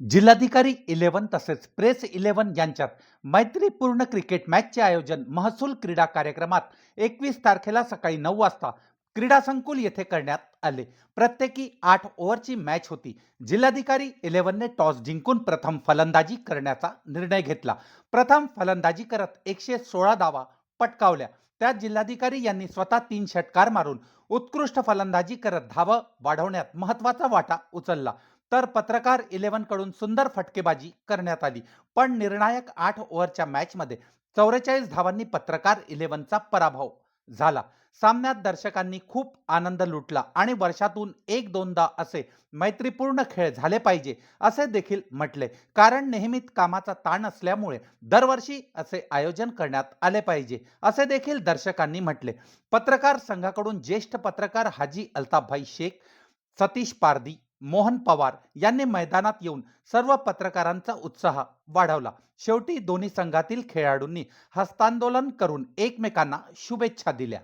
जिल्हाधिकारी 11 तसेच प्रेस 11 यांच्यात मैत्रीपूर्ण क्रिकेट मॅचचे आयोजन महसूल क्रीडा कार्यक्रमात 21 तारखेला सकाळी 9 वाजता क्रीडा संकुल येथे करण्यात आले. प्रत्येकी 8 ओव्हरची मॅच होती. जिल्हाधिकारी 11 ने टॉस जिंकून प्रथम फलंदाजी करण्याचा निर्णय घेतला. प्रथम फलंदाजी करत 116 धावा पटकावल्या. त्यात जिल्हाधिकारी यांनी स्वतः 3 षटकार मारून उत्कृष्ट फलंदाजी करत धावा वाढवण्यात महत्त्वाचा वाटा उचलला. तर पत्रकार 11 कडून सुंदर फटकेबाजी करण्यात आली. पण निर्णायक 8 ओव्हरच्या मॅचमध्ये 44 धावांनी पत्रकार 11चा पराभव झाला. सामन्यात दर्शकांनी खूप आनंद लुटला आणि वर्षातून एक दोनदा असे मैत्रीपूर्ण खेळ झाले पाहिजे असे देखील म्हटले. कारण नेहमीच कामाचा ताण असल्यामुळे दरवर्षी असे आयोजन करण्यात आले पाहिजे असे देखील दर्शकांनी म्हटले. पत्रकार संघाकडून ज्येष्ठ पत्रकार हाजी अल्ताफभाई शेख, सतीश पारधी, मोहन पवार यांनी मैदानात येऊन सर्व पत्रकारांचा उत्साह वाढवला. शेवटी दोन्ही संघातील खेळाडूंनी हस्तांदोलन करून एकमेकांना शुभेच्छा दिल्या.